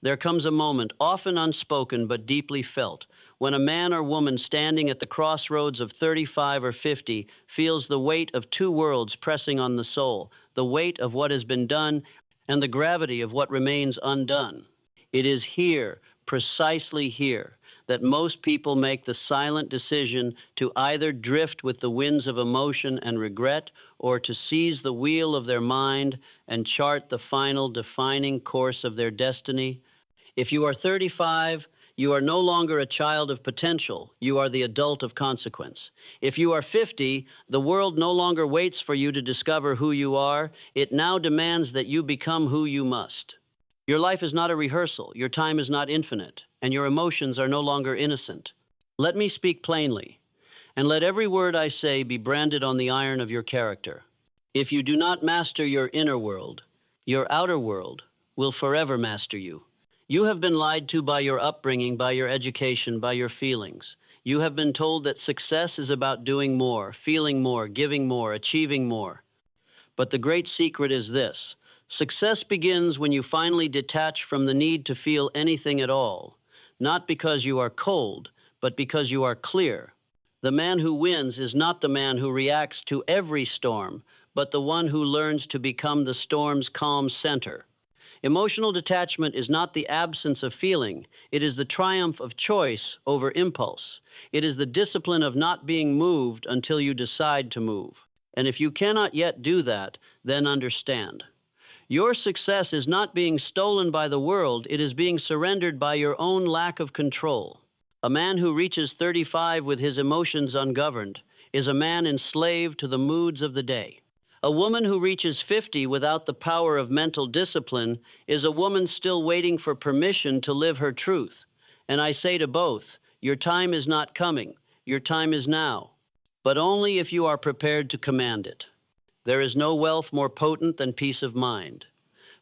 There comes a moment, often unspoken but deeply felt, when a man or woman standing at the crossroads of 35 or 50 feels the weight of two worlds pressing on the soul, the weight of what has been done and the gravity of what remains undone. It is here, precisely here, that most people make the silent decision to either drift with the winds of emotion and regret or to seize the wheel of their mind and chart the final defining course of their destiny. If you are 35, you are no longer a child of potential, you are the adult of consequence. If you are 50, the world no longer waits for you to discover who you are, it now demands that you become who you must. Your life is not a rehearsal, your time is not infinite, and your emotions are no longer innocent. Let me speak plainly, and let every word I say be branded on the iron of your character. If you do not master your inner world, your outer world will forever master you. You have been lied to by your upbringing, by your education, by your feelings. You have been told that success is about doing more, feeling more, giving more, achieving more. But the great secret is this. Success begins when you finally detach from the need to feel anything at all, not because you are cold, but because you are clear. The man who wins is not the man who reacts to every storm, but the one who learns to become the storm's calm center. Emotional detachment is not the absence of feeling. It is the triumph of choice over impulse. It is the discipline of not being moved until you decide to move. And if you cannot yet do that, then understand. Your success is not being stolen by the world, it is being surrendered by your own lack of control. A man who reaches 35 with his emotions ungoverned is a man enslaved to the moods of the day. A woman who reaches 50 without the power of mental discipline is a woman still waiting for permission to live her truth. And I say to both, your time is not coming, your time is now, but only if you are prepared to command it. There is no wealth more potent than peace of mind.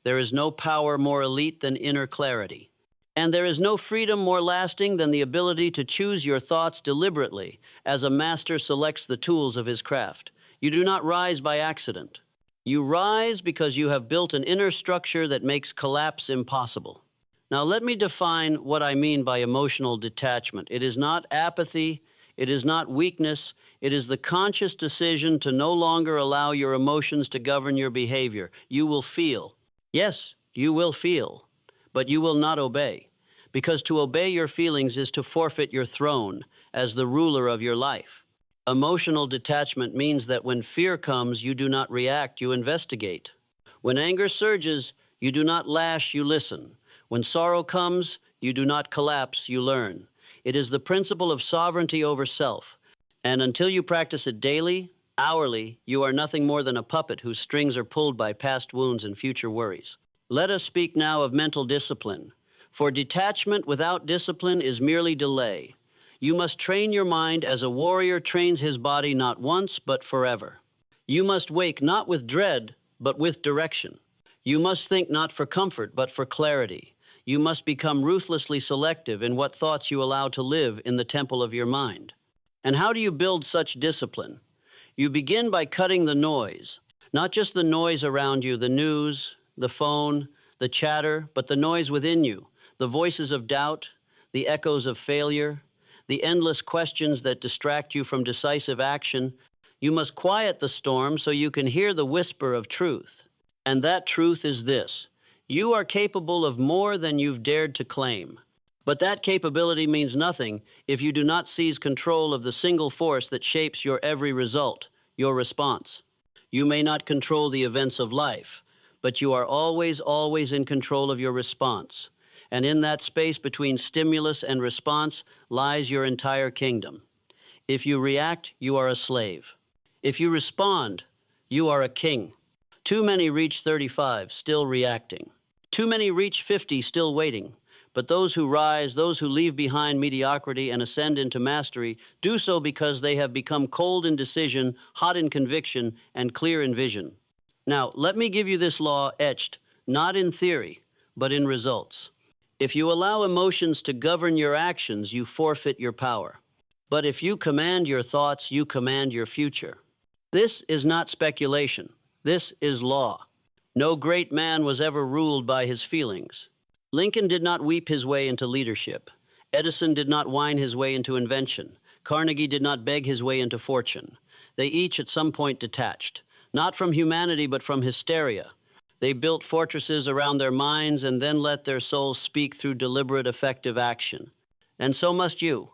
There is no power more elite than inner clarity. And there is no freedom more lasting than the ability to choose your thoughts deliberately as a master selects the tools of his craft. You do not rise by accident. You rise because you have built an inner structure that makes collapse impossible. Now let me define what I mean by emotional detachment. It is not apathy, it is not weakness, it is the conscious decision to no longer allow your emotions to govern your behavior. You will feel. Yes, you will feel, but you will not obey. Because to obey your feelings is to forfeit your throne as the ruler of your life. Emotional detachment means that when fear comes, you do not react, you investigate. When anger surges, you do not lash, you listen. When sorrow comes, you do not collapse, you learn. It is the principle of sovereignty over self. And until you practice it daily, hourly, you are nothing more than a puppet whose strings are pulled by past wounds and future worries. Let us speak now of mental discipline. For detachment without discipline is merely delay. You must train your mind as a warrior trains his body not once, but forever. You must wake not with dread, but with direction. You must think not for comfort, but for clarity. You must become ruthlessly selective in what thoughts you allow to live in the temple of your mind. And how do you build such discipline? You begin by cutting the noise, not just the noise around you, the news, the phone, the chatter, but the noise within you, the voices of doubt, the echoes of failure, the endless questions that distract you from decisive action. You must quiet the storm so you can hear the whisper of truth. And that truth is this: you are capable of more than you've dared to claim. But that capability means nothing if you do not seize control of the single force that shapes your every result, your response. You may not control the events of life, but you are always in control of your response. And in that space between stimulus and response lies your entire kingdom. If you react, you are a slave. If you respond, you are a king. Too many reach 35, still reacting. Too many reach 50, still waiting. But those who rise, those who leave behind mediocrity and ascend into mastery, do so because they have become cold in decision, hot in conviction, and clear in vision. Now, let me give you this law etched, not in theory, but in results. If you allow emotions to govern your actions, you forfeit your power. But if you command your thoughts, you command your future. This is not speculation. This is law. No great man was ever ruled by his feelings. Lincoln did not weep his way into leadership. Edison did not whine his way into invention. Carnegie did not beg his way into fortune. They each at some point detached, not from humanity but from hysteria. They built fortresses around their minds and then let their souls speak through deliberate, effective action. And so must you.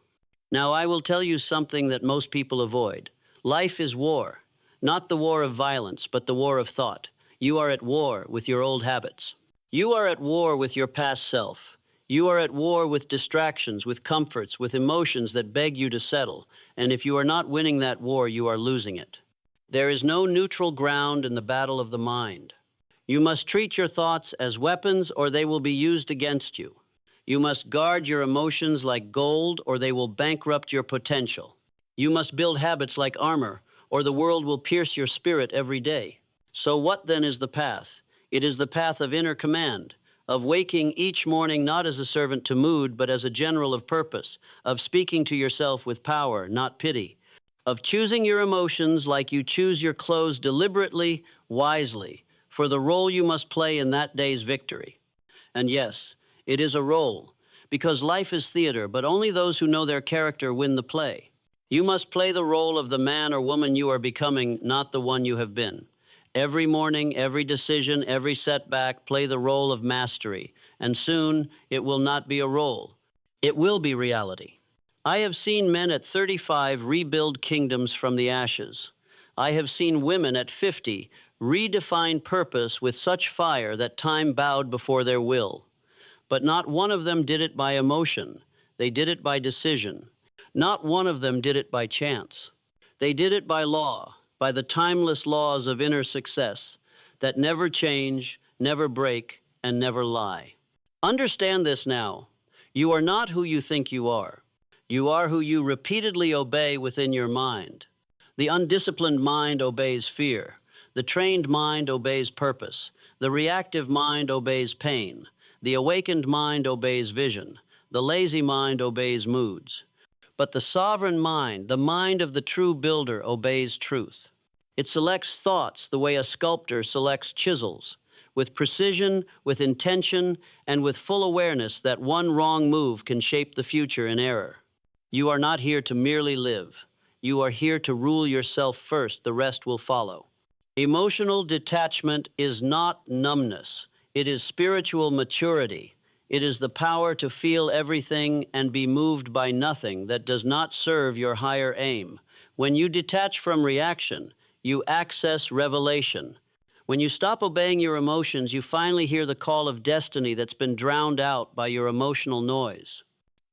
Now I will tell you something that most people avoid. Life is war, not the war of violence, but the war of thought. You are at war with your old habits. You are at war with your past self. You are at war with distractions, with comforts, with emotions that beg you to settle. And if you are not winning that war, you are losing it. There is no neutral ground in the battle of the mind. You must treat your thoughts as weapons or they will be used against you. You must guard your emotions like gold or they will bankrupt your potential. You must build habits like armor or the world will pierce your spirit every day. So what then is the path? It is the path of inner command, of waking each morning not as a servant to mood but as a general of purpose, of speaking to yourself with power, not pity, of choosing your emotions like you choose your clothes deliberately, wisely, for the role you must play in that day's victory. And yes, it is a role, because life is theater, but only those who know their character win the play. You must play the role of the man or woman you are becoming, not the one you have been. Every morning, every decision, every setback, play the role of mastery, and soon it will not be a role. It will be reality. I have seen men at 35 rebuild kingdoms from the ashes. I have seen women at 50 redefine purpose with such fire that time bowed before their will. But not one of them did it by emotion. They did it by decision. Not one of them did it by chance. They did it by law, by the timeless laws of inner success that never change, never break, and never lie. Understand this now. You are not who you think you are. You are who you repeatedly obey within your mind. The undisciplined mind obeys fear. The trained mind obeys purpose. The reactive mind obeys pain. The awakened mind obeys vision. The lazy mind obeys moods. But the sovereign mind, the mind of the true builder, obeys truth. It selects thoughts the way a sculptor selects chisels, with precision, with intention, and with full awareness that one wrong move can shape the future in error. You are not here to merely live. You are here to rule yourself first, the rest will follow. Emotional detachment is not numbness. It is spiritual maturity. It is the power to feel everything and be moved by nothing that does not serve your higher aim. When you detach from reaction, you access revelation. When you stop obeying your emotions, you finally hear the call of destiny that's been drowned out by your emotional noise.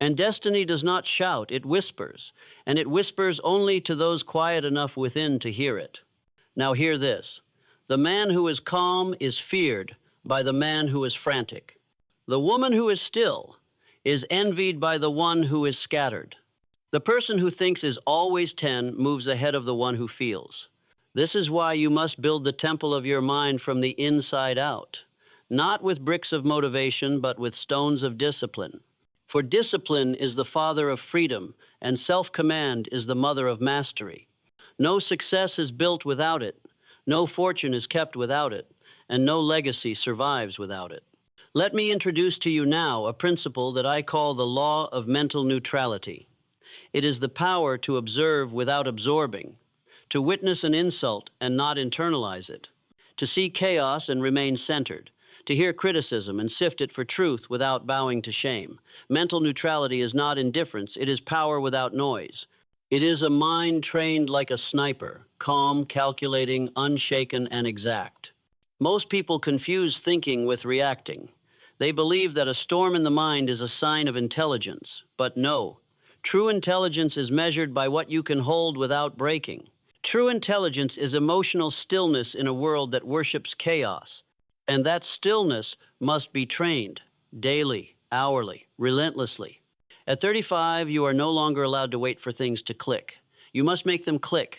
And destiny does not shout, it whispers, and it whispers only to those quiet enough within to hear it. Now hear this. The man who is calm is feared by the man who is frantic. The woman who is still is envied by the one who is scattered. The person who thinks is always 10 moves ahead of the one who feels. This is why you must build the temple of your mind from the inside out, not with bricks of motivation, but with stones of discipline. For discipline is the father of freedom, and self-command is the mother of mastery. No success is built without it, no fortune is kept without it, and no legacy survives without it. Let me introduce to you now a principle that I call the law of mental neutrality. It is the power to observe without absorbing, to witness an insult and not internalize it, to see chaos and remain centered, to hear criticism and sift it for truth without bowing to shame. Mental neutrality is not indifference, it is power without noise. It is a mind trained like a sniper, calm, calculating, unshaken, and exact. Most people confuse thinking with reacting. They believe that a storm in the mind is a sign of intelligence, but no. True intelligence is measured by what you can hold without breaking. True intelligence is emotional stillness in a world that worships chaos, and that stillness must be trained daily, hourly, relentlessly. At 35, you are no longer allowed to wait for things to click. You must make them click.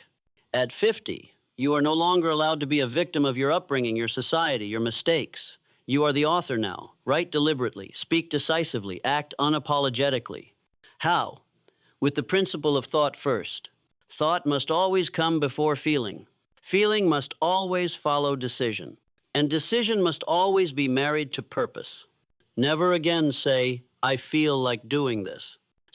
At 50, you are no longer allowed to be a victim of your upbringing, your society, your mistakes. You are the author now. Write deliberately, speak decisively, act unapologetically. How? With the principle of thought first. Thought must always come before feeling. Feeling must always follow decision. And decision must always be married to purpose. Never again say, I feel like doing this.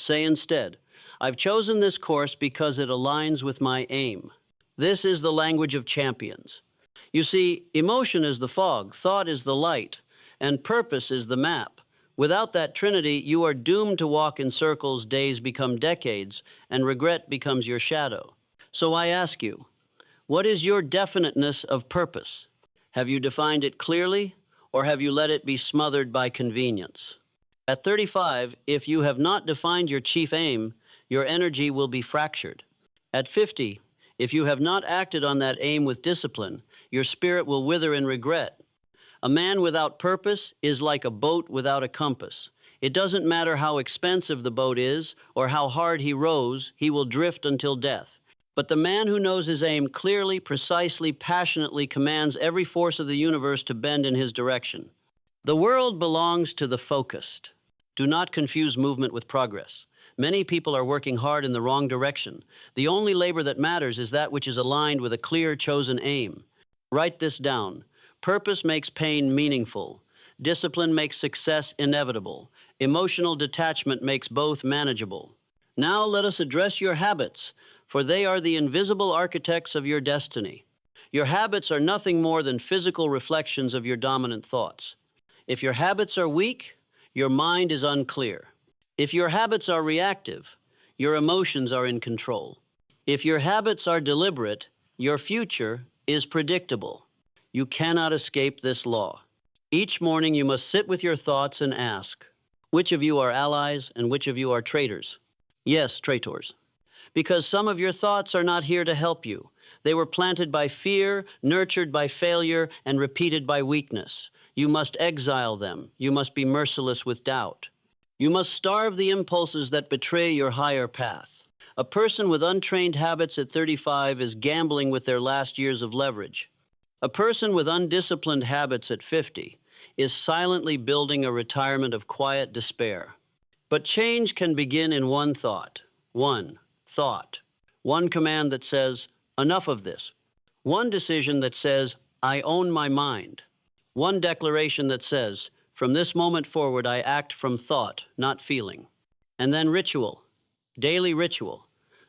Say instead, I've chosen this course because it aligns with my aim. This is the language of champions. You see, emotion is the fog, thought is the light, and purpose is the map. Without that trinity, you are doomed to walk in circles, days become decades, and regret becomes your shadow. So I ask you, what is your definiteness of purpose? Have you defined it clearly, or have you let it be smothered by convenience? At 35, if you have not defined your chief aim, your energy will be fractured. At 50, if you have not acted on that aim with discipline, your spirit will wither in regret. A man without purpose is like a boat without a compass. It doesn't matter how expensive the boat is or how hard he rows, he will drift until death. But the man who knows his aim clearly, precisely, passionately commands every force of the universe to bend in his direction. The world belongs to the focused. Do not confuse movement with progress. Many people are working hard in the wrong direction. The only labor that matters is that which is aligned with a clear, chosen aim. Write this down. Purpose makes pain meaningful. Discipline makes success inevitable. Emotional detachment makes both manageable. Now let us address your habits, for they are the invisible architects of your destiny. Your habits are nothing more than physical reflections of your dominant thoughts. If your habits are weak, your mind is unclear. If your habits are reactive, your emotions are in control. If your habits are deliberate, your future is predictable. You cannot escape this law. Each morning you must sit with your thoughts and ask, which of you are allies and which of you are traitors? Yes, traitors. Because some of your thoughts are not here to help you. They were planted by fear, nurtured by failure, and repeated by weakness. You must exile them. You must be merciless with doubt. You must starve the impulses that betray your higher path. A person with untrained habits at 35 is gambling with their last years of leverage. A person with undisciplined habits at 50 is silently building a retirement of quiet despair. But change can begin in one thought. One thought. One command that says, enough of this. One decision that says, I own my mind. One declaration that says, from this moment forward, I act from thought, not feeling. And then ritual, daily ritual.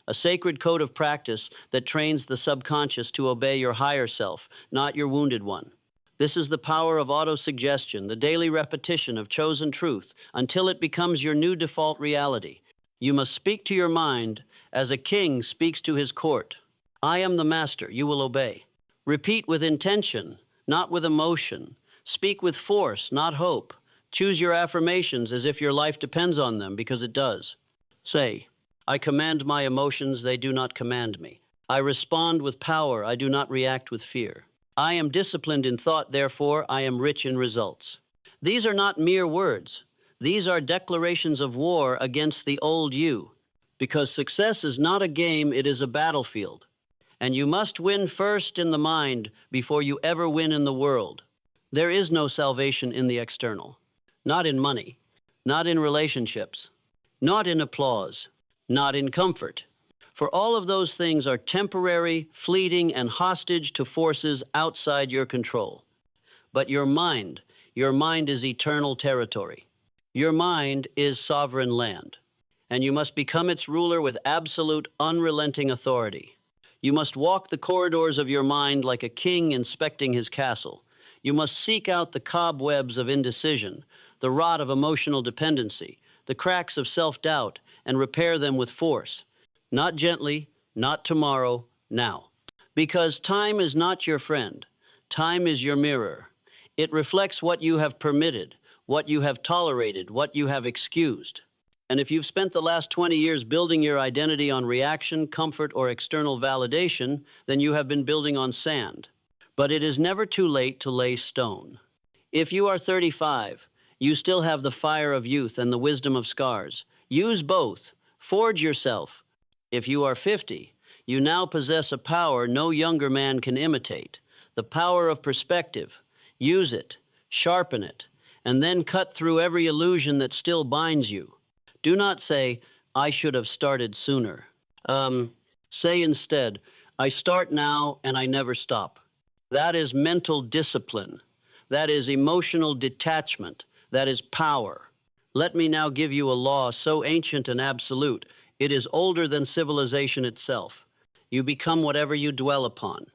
A sacred code of practice that trains the subconscious to obey your higher self, not your wounded one. This is the power of autosuggestion, the daily repetition of chosen truth, until it becomes your new default reality. You must speak to your mind as a king speaks to his court. I am the master, you will obey. Repeat with intention, not with emotion. Speak with force, not hope. Choose your affirmations as if your life depends on them, because it does. Say, I command my emotions, they do not command me. I respond with power, I do not react with fear. I am disciplined in thought, therefore I am rich in results. These are not mere words. These are declarations of war against the old you. Because success is not a game, it is a battlefield. And you must win first in the mind before you ever win in the world. There is no salvation in the external. Not in money, not in relationships, not in applause, not in comfort. For all of those things are temporary, fleeting, and hostage to forces outside your control. But your mind is eternal territory. Your mind is sovereign land, and you must become its ruler with absolute, unrelenting authority. You must walk the corridors of your mind like a king inspecting his castle. You must seek out the cobwebs of indecision, the rot of emotional dependency, the cracks of self-doubt, and repair them with force. Not gently, not tomorrow, now. Because time is not your friend. Time is your mirror. It reflects what you have permitted, what you have tolerated, what you have excused. And if you've spent the last 20 years building your identity on reaction, comfort, or external validation, then you have been building on sand. But it is never too late to lay stone. If you are 35, you still have the fire of youth and the wisdom of scars. Use both. Forge yourself. If you are 50, you now possess a power no younger man can imitate, the power of perspective. Use it, sharpen it, and then cut through every illusion that still binds you. Do not say, I should have started sooner. Say instead, I start now and I never stop. That is mental discipline. That is emotional detachment. That is power. Let me now give you a law so ancient and absolute, it is older than civilization itself. You become whatever you dwell upon.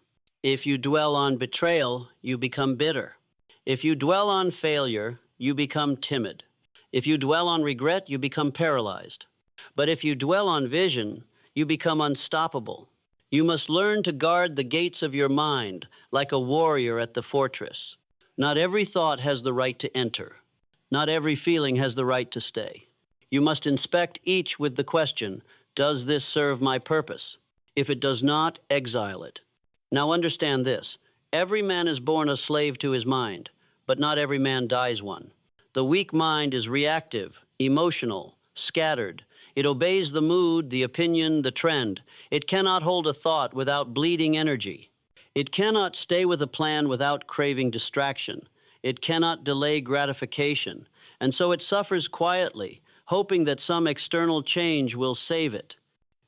If you dwell on betrayal, you become bitter. If you dwell on failure, you become timid. If you dwell on regret, you become paralyzed. But if you dwell on vision, you become unstoppable. You must learn to guard the gates of your mind like a warrior at the fortress. Not every thought has the right to enter. Not every feeling has the right to stay. You must inspect each with the question, does this serve my purpose? If it does not, exile it. Now understand this. Every man is born a slave to his mind, but not every man dies one. The weak mind is reactive, emotional, scattered. It obeys the mood, the opinion, the trend. It cannot hold a thought without bleeding energy. It cannot stay with a plan without craving distraction. It cannot delay gratification. And so it suffers quietly, hoping that some external change will save it.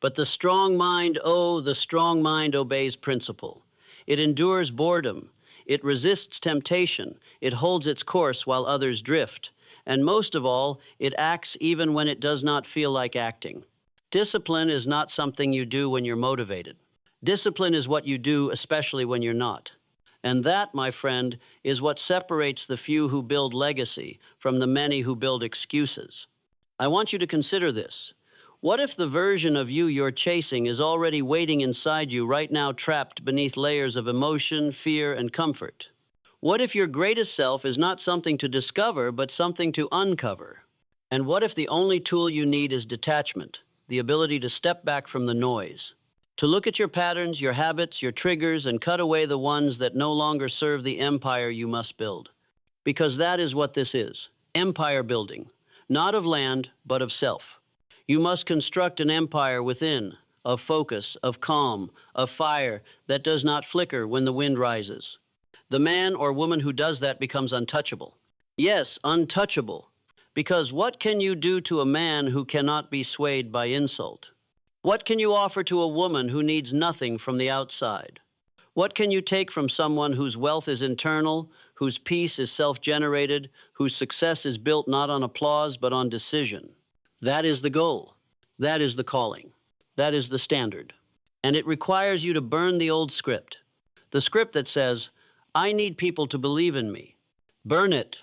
But the strong mind, oh, the strong mind obeys principle. It endures boredom. It resists temptation. It holds its course while others drift. And most of all, it acts even when it does not feel like acting. Discipline is not something you do when you're motivated. Discipline is what you do, especially when you're not. And that, my friend, is what separates the few who build legacy from the many who build excuses. I want you to consider this. What if the version of you you're chasing is already waiting inside you right now, trapped beneath layers of emotion, fear, and comfort? What if your greatest self is not something to discover, but something to uncover? And what if the only tool you need is detachment, the ability to step back from the noise, to look at your patterns, your habits, your triggers, and cut away the ones that no longer serve the empire you must build? Because that is what this is, empire building, not of land, but of self. You must construct an empire within, of focus, of calm, of fire that does not flicker when the wind rises. The man or woman who does that becomes untouchable. Yes, untouchable. Because what can you do to a man who cannot be swayed by insult? What can you offer to a woman who needs nothing from the outside? What can you take from someone whose wealth is internal, whose peace is self-generated, whose success is built not on applause but on decision? That is the goal. That is the calling. That is the standard. And it requires you to burn the old script. The script that says, I need people to believe in me. Burn it.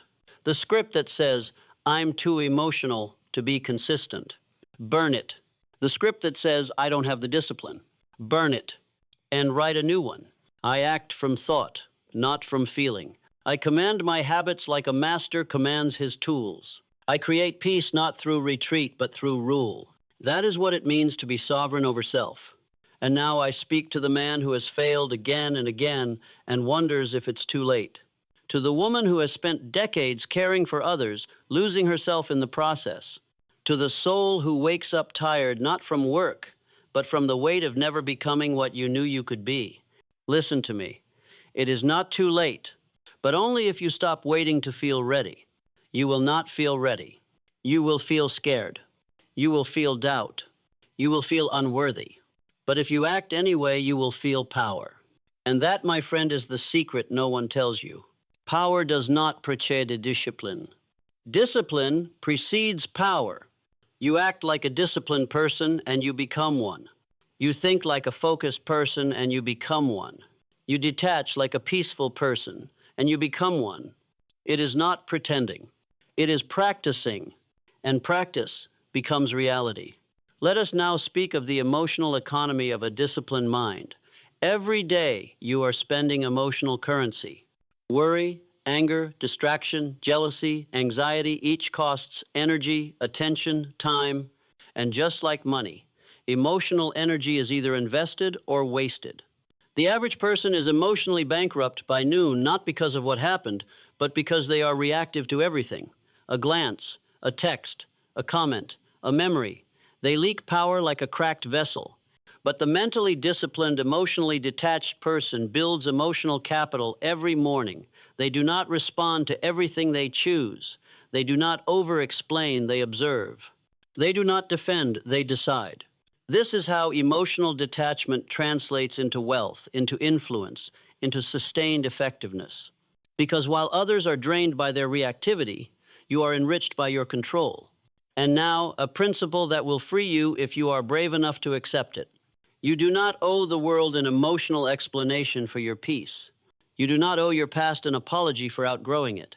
The script that says, I'm too emotional to be consistent. Burn it. The script that says, I don't have the discipline. Burn it. And write a new one. I act from thought, not from feeling. I command my habits like a master commands his tools. I create peace not through retreat, but through rule. That is what it means to be sovereign over self. And now I speak to the man who has failed again and again and wonders if it's too late. To the woman who has spent decades caring for others, losing herself in the process. To the soul who wakes up tired not from work, but from the weight of never becoming what you knew you could be. Listen to me. It is not too late, but only if you stop waiting to feel ready. You will not feel ready. You will feel scared. You will feel doubt. You will feel unworthy. But if you act anyway, you will feel power. And that, my friend, is the secret no one tells you. Power does not precede discipline. Discipline precedes power. You act like a disciplined person and you become one. You think like a focused person and you become one. You detach like a peaceful person and you become one. It is not pretending. It is practicing, and practice becomes reality. Let us now speak of the emotional economy of a disciplined mind. Every day you are spending emotional currency. Worry, anger, distraction, jealousy, anxiety, each costs energy, attention, time, and just like money, emotional energy is either invested or wasted. The average person is emotionally bankrupt by noon, not because of what happened, but because they are reactive to everything. A glance, a text, a comment, a memory. They leak power like a cracked vessel. But the mentally disciplined, emotionally detached person builds emotional capital every morning. They do not respond to everything they choose. They do not over-explain, they observe. They do not defend, they decide. This is how emotional detachment translates into wealth, into influence, into sustained effectiveness. Because while others are drained by their reactivity, You are enriched by your control. And now, a principle that will free you if you are brave enough to accept it. You do not owe the world an emotional explanation for your peace. You do not owe your past an apology for outgrowing it.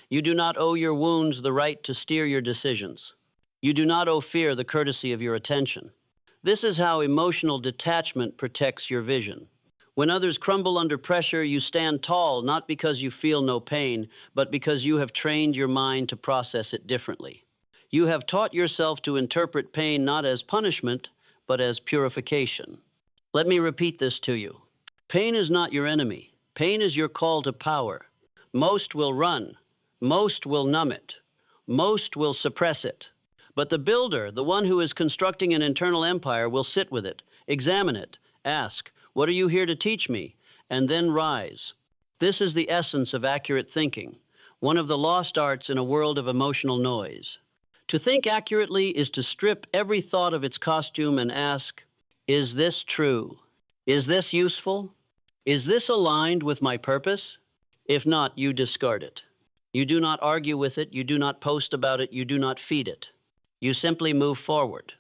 You do not owe your wounds the right to steer your decisions. You do not owe fear the courtesy of your attention. This is how emotional detachment protects your vision. When others crumble under pressure, you stand tall, not because you feel no pain, but because you have trained your mind to process it differently. You have taught yourself to interpret pain not as punishment, but as purification. Let me repeat this to you. Pain is not your enemy. Pain is your call to power. Most will run. Most will numb it. Most will suppress it. But the builder, the one who is constructing an internal empire, will sit with it, examine it, ask, "What are you here to teach me?" and then rise. This is the essence of accurate thinking, one of the lost arts in a world of emotional noise. To think accurately is to strip every thought of its costume and ask, is this true? Is this useful? Is this aligned with my purpose? If not, you discard it. You do not argue with it, you do not post about it, you do not feed it. You simply move forward.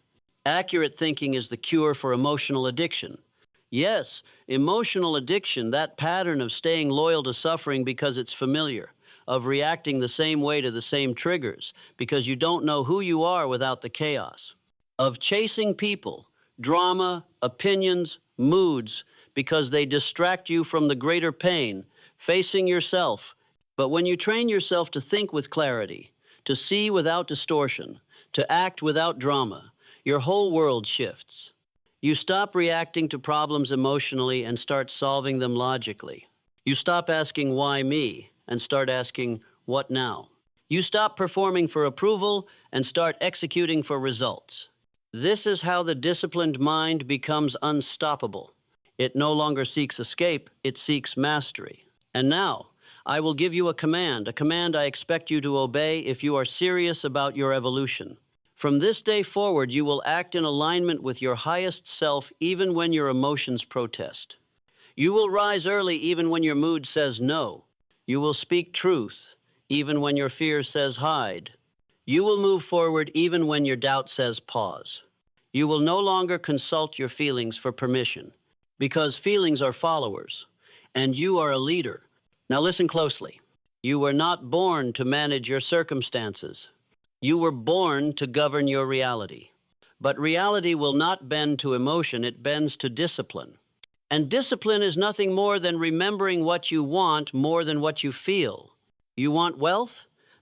Accurate thinking is the cure for emotional addiction. Yes, emotional addiction, that pattern of staying loyal to suffering because it's familiar, of reacting the same way to the same triggers because you don't know who you are without the chaos, of chasing people, drama, opinions, moods because they distract you from the greater pain, facing yourself. But when you train yourself to think with clarity, to see without distortion, to act without drama, your whole world shifts. You stop reacting to problems emotionally and start solving them logically. You stop asking, why me, and start asking, what now? You stop performing for approval and start executing for results. This is how the disciplined mind becomes unstoppable. It no longer seeks escape, it seeks mastery. And now, I will give you a command I expect you to obey if you are serious about your evolution. From this day forward, you will act in alignment with your highest self even when your emotions protest. You will rise early even when your mood says no. You will speak truth even when your fear says hide. You will move forward even when your doubt says pause. You will no longer consult your feelings for permission because feelings are followers and you are a leader. Now listen closely. You were not born to manage your circumstances. You were born to govern your reality. But reality will not bend to emotion, it bends to discipline. And discipline is nothing more than remembering what you want more than what you feel. You want wealth?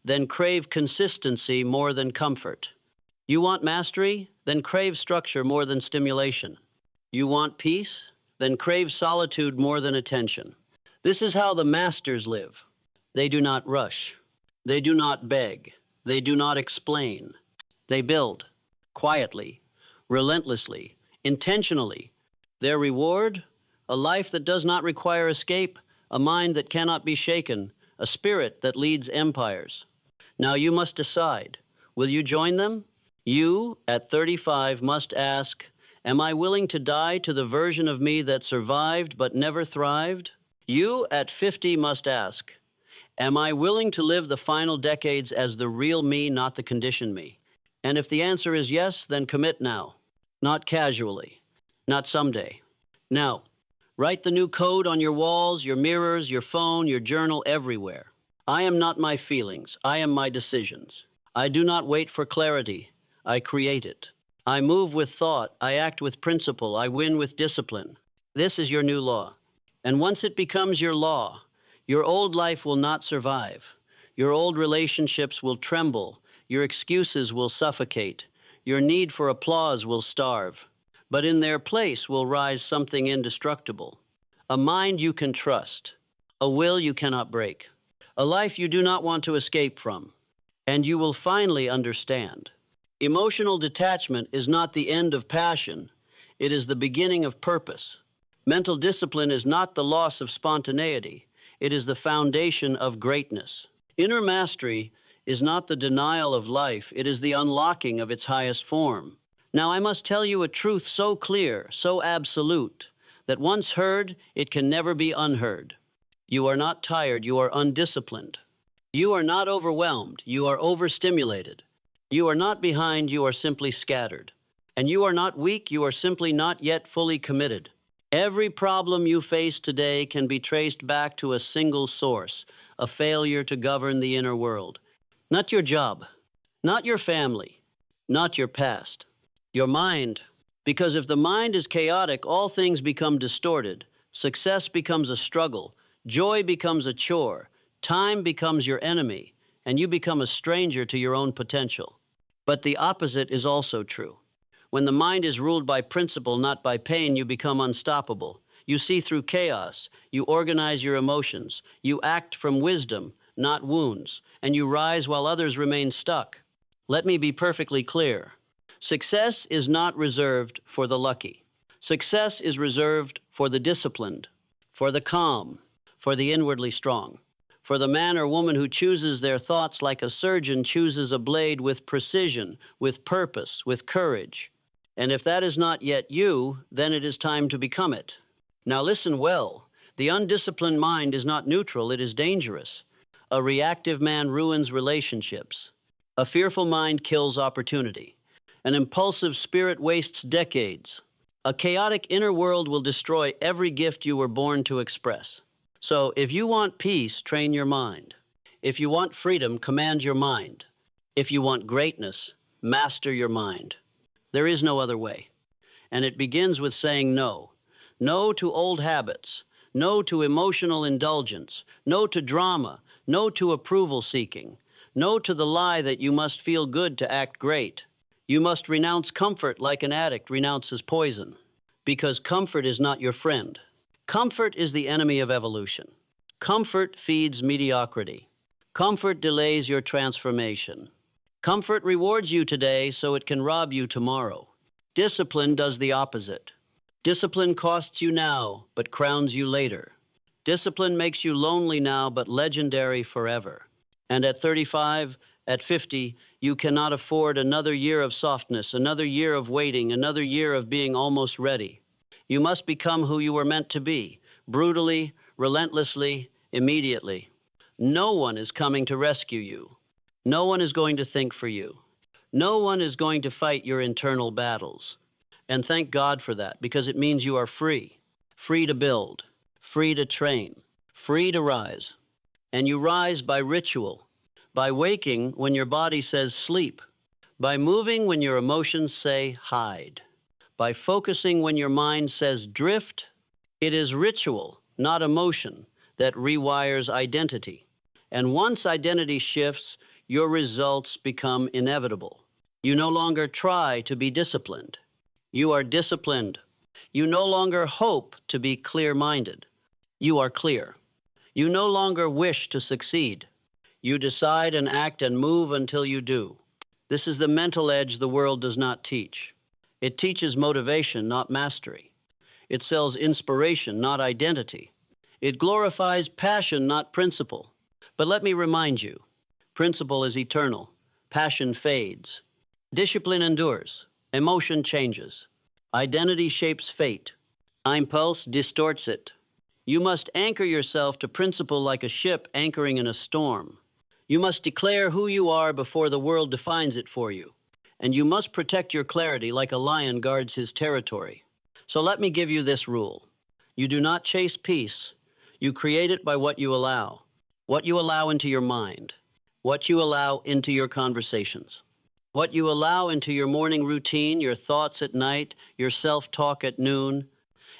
Then crave consistency more than comfort. You want mastery? Then crave structure more than stimulation. You want peace? Then crave solitude more than attention. This is how the masters live. They do not rush. They do not beg. They do not explain. They build quietly, relentlessly, intentionally. Their reward? A life that does not require escape, a mind that cannot be shaken, a spirit that leads empires. Now you must decide. Will you join them? You, at 35, must ask, am I willing to die to the version of me that survived but never thrived? You, at 50, must ask, am I willing to live the final decades as the real me, not the conditioned me? And if the answer is yes, then commit now. Not casually. Not someday. Now. Write the new code on your walls, your mirrors, your phone, your journal, everywhere. I am not my feelings. I am my decisions. I do not wait for clarity. I create it. I move with thought. I act with principle. I win with discipline. This is your new law. And once it becomes your law, your old life will not survive. Your old relationships will tremble. Your excuses will suffocate. Your need for applause will starve. But in their place will rise something indestructible. A mind you can trust. A will you cannot break. A life you do not want to escape from. And you will finally understand. Emotional detachment is not the end of passion. It is the beginning of purpose. Mental discipline is not the loss of spontaneity. It is the foundation of greatness. Inner mastery is not the denial of life. It is the unlocking of its highest form. Now I must tell you a truth so clear, so absolute, that once heard, it can never be unheard. You are not tired, you are undisciplined. You are not overwhelmed, you are overstimulated. You are not behind, you are simply scattered. And you are not weak, you are simply not yet fully committed. Every problem you face today can be traced back to a single source, a failure to govern the inner world. Not your job, not your family, not your past, your mind. Because if the mind is chaotic, all things become distorted. Success becomes a struggle, joy becomes a chore, time becomes your enemy, and you become a stranger to your own potential. But the opposite is also true. When the mind is ruled by principle, not by pain, you become unstoppable. You see through chaos, you organize your emotions, you act from wisdom, not wounds, and you rise while others remain stuck. Let me be perfectly clear. Success is not reserved for the lucky. Success is reserved for the disciplined, for the calm, for the inwardly strong, for the man or woman who chooses their thoughts like a surgeon chooses a blade with precision, with purpose, with courage. And if that is not yet you, then it is time to become it. Now listen well. The undisciplined mind is not neutral, it is dangerous. A reactive man ruins relationships. A fearful mind kills opportunity. An impulsive spirit wastes decades. A chaotic inner world will destroy every gift you were born to express. So if you want peace, train your mind. If you want freedom, command your mind. If you want greatness, master your mind. There is no other way. And it begins with saying no. No to old habits. No to emotional indulgence. No to drama. No to approval seeking. No to the lie that you must feel good to act great. You must renounce comfort like an addict renounces poison. Because comfort is not your friend. Comfort is the enemy of evolution. Comfort feeds mediocrity. Comfort delays your transformation. Comfort rewards you today so it can rob you tomorrow. Discipline does the opposite. Discipline costs you now, but crowns you later. Discipline makes you lonely now, but legendary forever. And at 35, at 50, you cannot afford another year of softness, another year of waiting, another year of being almost ready. You must become who you were meant to be, brutally, relentlessly, immediately. No one is coming to rescue you. No one is going to think for you. No one is going to fight your internal battles. And thank God for that, because it means you are free. Free to build, free to train, free to rise. And you rise by ritual, by waking when your body says sleep, by moving when your emotions say hide, by focusing when your mind says drift. It is ritual, not emotion, that rewires identity. And once identity shifts, your results become inevitable. You no longer try to be disciplined. You are disciplined. You no longer hope to be clear-minded. You are clear. You no longer wish to succeed. You decide and act and move until you do. This is the mental edge the world does not teach. It teaches motivation, not mastery. It sells inspiration, not identity. It glorifies passion, not principle. But let me remind you, principle is eternal. Passion fades. Discipline endures. Emotion changes. Identity shapes fate. Impulse distorts it. You must anchor yourself to principle like a ship anchoring in a storm. You must declare who you are before the world defines it for you. And you must protect your clarity like a lion guards his territory. So let me give you this rule. You do not chase peace. You create it by what you allow into your mind, what you allow into your conversations, what you allow into your morning routine, your thoughts at night, your self-talk at noon.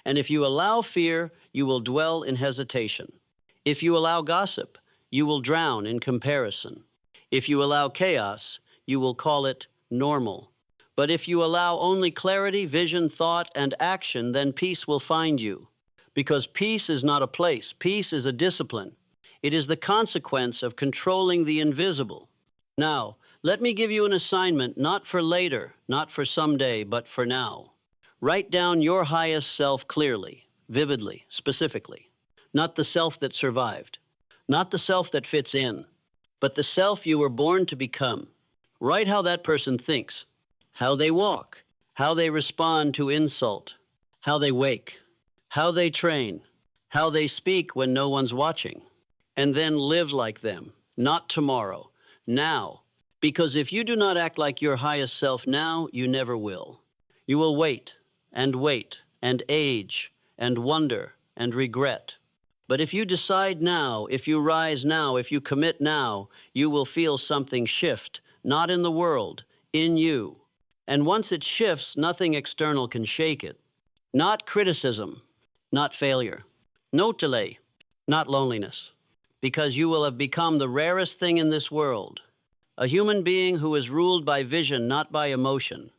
And if you allow fear, you will dwell in hesitation. If you allow gossip, you will drown in comparison. If you allow chaos, you will call it normal. But if you allow only clarity, vision, thought, and action, then peace will find you. Because peace is not a place. Peace is a discipline. It is the consequence of controlling the invisible. Now, let me give you an assignment, not for later, not for someday, but for now. Write down your highest self clearly, vividly, specifically. Not the self that survived, not the self that fits in, but the self you were born to become. Write how that person thinks, how they walk, how they respond to insult, how they wake, how they train, how they speak when no one's watching, and then live like them. Not tomorrow. Now. Because if you do not act like your highest self now, you never will. You will wait and age and wonder and regret. But if you decide now, if you rise now, if you commit now, you will feel something shift, not in the world, in you. And once it shifts, nothing external can shake it. Not criticism, not failure. No delay, not loneliness. Because you will have become the rarest thing in this world. A human being who is ruled by vision, not by emotion.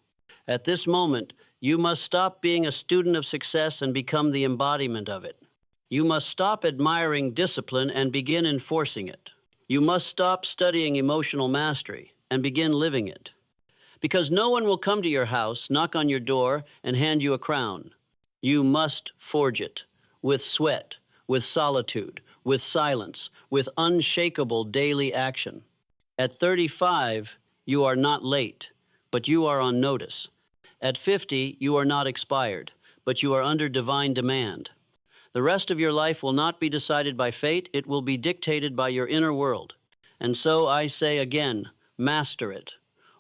At this moment, you must stop being a student of success and become the embodiment of it. You must stop admiring discipline and begin enforcing it. You must stop studying emotional mastery and begin living it. Because no one will come to your house, knock on your door, and hand you a crown. You must forge it with sweat, with solitude, with silence, with unshakable daily action. At 35, you are not late, but you are on notice. At 50, you are not expired, but you are under divine demand. The rest of your life will not be decided by fate, it will be dictated by your inner world. And so I say again, master it,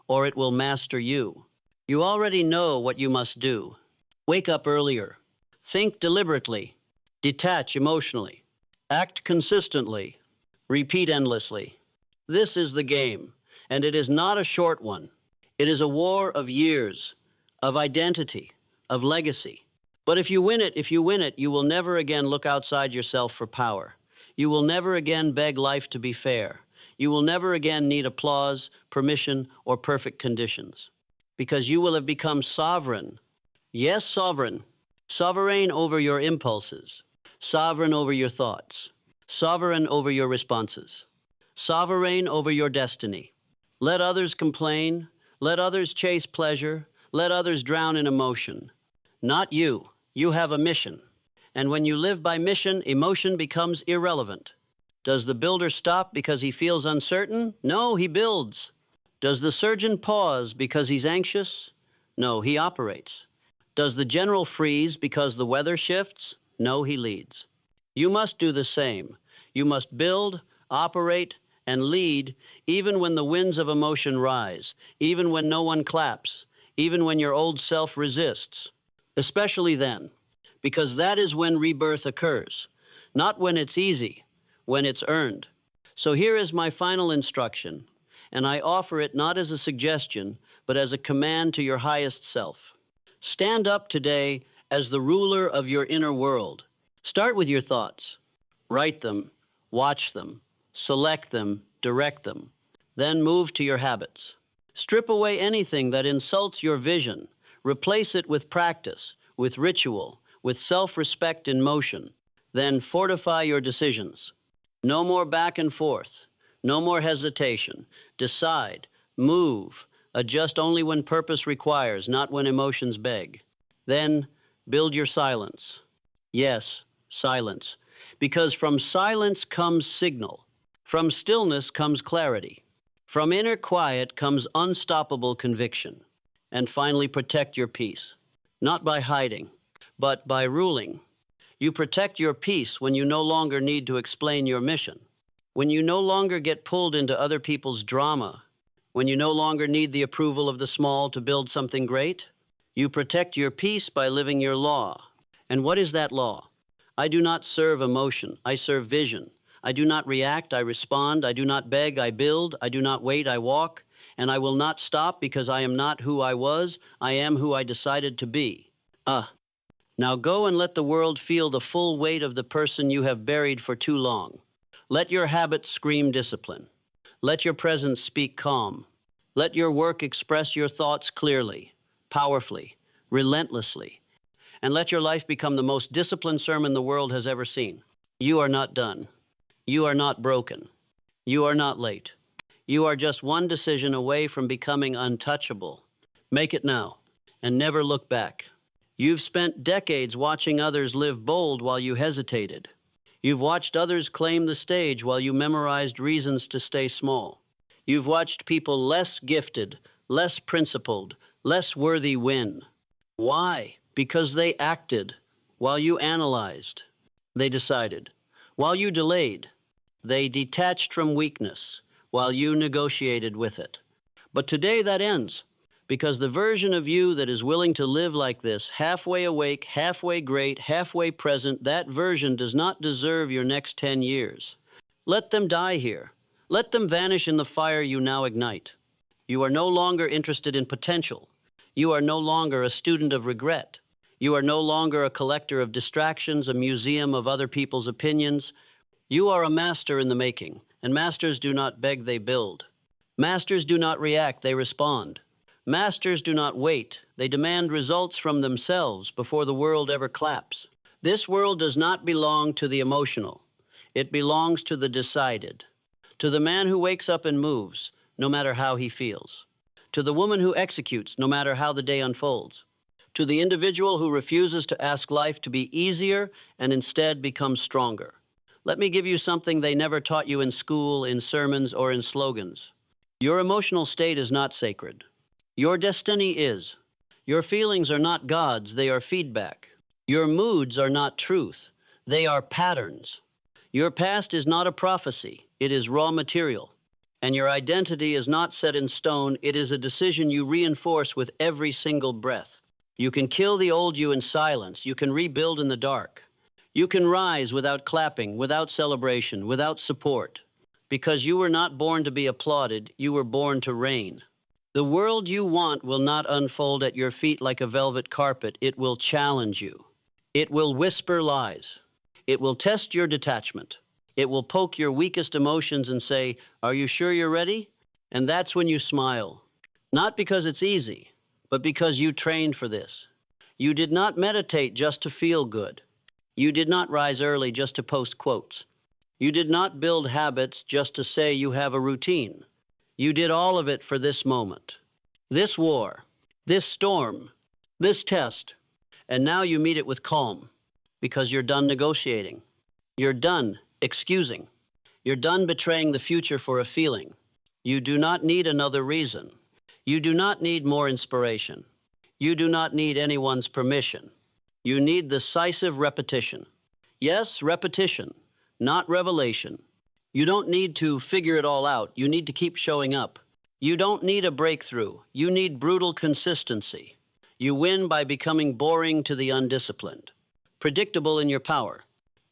or it will master you. You already know what you must do. Wake up earlier. Think deliberately. Detach emotionally. Act consistently. Repeat endlessly. This is the game, and it is not a short one. It is a war of years, of identity, of legacy. But if you win it, you will never again look outside yourself for power. You will never again beg life to be fair. You will never again need applause, permission, or perfect conditions. Because you will have become sovereign. Yes, sovereign. Sovereign over your impulses. Sovereign over your thoughts. Sovereign over your responses. Sovereign over your destiny. Let others complain. Let others chase pleasure. Let others drown in emotion. Not you. You have a mission. And when you live by mission, emotion becomes irrelevant. Does the builder stop because he feels uncertain? No, he builds. Does the surgeon pause because he's anxious? No, he operates. Does the general freeze because the weather shifts? No, he leads. You must do the same. You must build, operate, and lead even when the winds of emotion rise, even when no one claps, even when your old self resists. Especially then, because that is when rebirth occurs, not when it's easy, when it's earned. So here is my final instruction, and I offer it not as a suggestion, but as a command to your highest self. Stand up today as the ruler of your inner world. Start with your thoughts. Write them, watch them, select them, direct them. Then move to your habits. Strip away anything that insults your vision. Replace it with practice, with ritual, with self-respect in motion. Then fortify your decisions. No more back and forth. No more hesitation. Decide, move, adjust only when purpose requires, not when emotions beg. Then build your silence. Yes, silence. Because from silence comes signal. From stillness comes clarity. From inner quiet comes unstoppable conviction. And finally, protect your peace. Not by hiding, but by ruling. You protect your peace when you no longer need to explain your mission. When you no longer get pulled into other people's drama. When you no longer need the approval of the small to build something great. You protect your peace by living your law. And what is that law? I do not serve emotion, I serve vision. I do not react, I respond. I do not beg, I build. I do not wait, I walk. And I will not stop because I am not who I was. I am who I decided to be. Now go and let the world feel the full weight of the person you have buried for too long. Let your habits scream discipline. Let your presence speak calm. Let your work express your thoughts clearly, powerfully, relentlessly. And let your life become the most disciplined sermon the world has ever seen. You are not done. You are not broken. You are not late. You are just one decision away from becoming untouchable. Make it now, and never look back. You've spent decades watching others live bold while you hesitated. You've watched others claim the stage while you memorized reasons to stay small. You've watched people less gifted, less principled, less worthy win. Why? Because they acted while you analyzed. They decided. While you delayed. They detached from weakness while you negotiated with it. But today that ends, because the version of you that is willing to live like this, halfway awake, halfway great, halfway present, that version does not deserve your next 10 years. Let them die here. Let them vanish in the fire you now ignite. You are no longer interested in potential. You are no longer a student of regret. You are no longer a collector of distractions, a museum of other people's opinions. You are a master in the making, and masters do not beg, they build. Masters do not react, they respond. Masters do not wait, they demand results from themselves before the world ever claps. This world does not belong to the emotional. It belongs to the decided, to the man who wakes up and moves, no matter how he feels, to the woman who executes, no matter how the day unfolds, to the individual who refuses to ask life to be easier and instead becomes stronger. Let me give you something they never taught you in school, in sermons, or in slogans. Your emotional state is not sacred. Your destiny is. Your feelings are not gods, they are feedback. Your moods are not truth, they are patterns. Your past is not a prophecy, it is raw material. And your identity is not set in stone, it is a decision you reinforce with every single breath. You can kill the old you in silence, you can rebuild in the dark. You can rise without clapping, without celebration, without support. Because you were not born to be applauded, you were born to reign. The world you want will not unfold at your feet like a velvet carpet. It will challenge you. It will whisper lies. It will test your detachment. It will poke your weakest emotions and say, "Are you sure you're ready?" And that's when you smile. Not because it's easy, but because you trained for this. You did not meditate just to feel good. You did not rise early just to post quotes. You did not build habits just to say you have a routine. You did all of it for this moment, this war, this storm, this test, and now you meet it with calm because you're done negotiating. You're done excusing. You're done betraying the future for a feeling. You do not need another reason. You do not need more inspiration. You do not need anyone's permission. You need decisive repetition. Yes, repetition, not revelation. You don't need to figure it all out. You need to keep showing up. You don't need a breakthrough. You need brutal consistency. You win by becoming boring to the undisciplined, predictable in your power,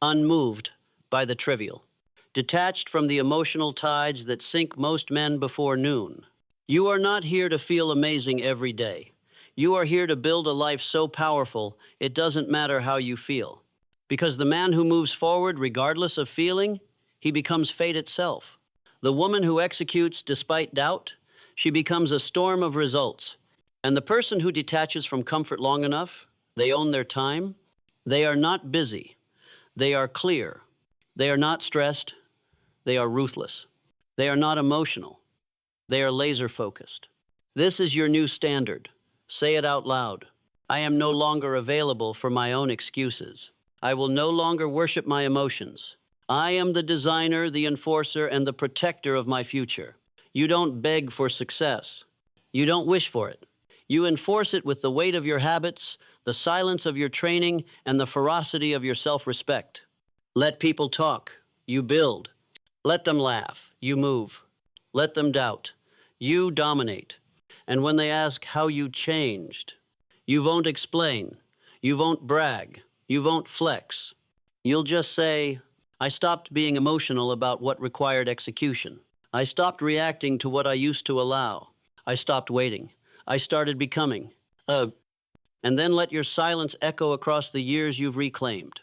unmoved by the trivial, detached from the emotional tides that sink most men before noon. You are not here to feel amazing every day. You are here to build a life so powerful, it doesn't matter how you feel. Because the man who moves forward regardless of feeling, he becomes fate itself. The woman who executes despite doubt, she becomes a storm of results. And the person who detaches from comfort long enough, they own their time. They are not busy. They are clear. They are not stressed. They are ruthless. They are not emotional. They are laser focused. This is your new standard. Say it out loud. I am no longer available for my own excuses. I will no longer worship my emotions. I am the designer, the enforcer, and the protector of my future. You don't beg for success. You don't wish for it. You enforce it with the weight of your habits, the silence of your training, and the ferocity of your self-respect. Let people talk. You build. Let them laugh. You move. Let them doubt. You dominate. And when they ask how you changed, you won't explain. You won't brag. You won't flex. You'll just say, I stopped being emotional about what required execution. I stopped reacting to what I used to allow. I stopped waiting. I started becoming. And then let your silence echo across the years you've reclaimed.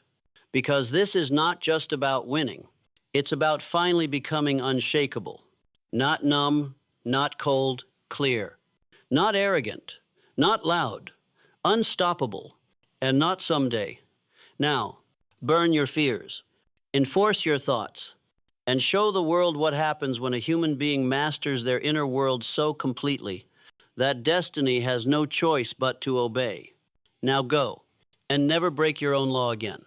Because this is not just about winning. It's about finally becoming unshakable. Not numb, not cold, clear. Not arrogant, not loud, unstoppable, and not someday. Now, burn your fears, enforce your thoughts, and show the world what happens when a human being masters their inner world so completely that destiny has no choice but to obey. Now go, and never break your own law again.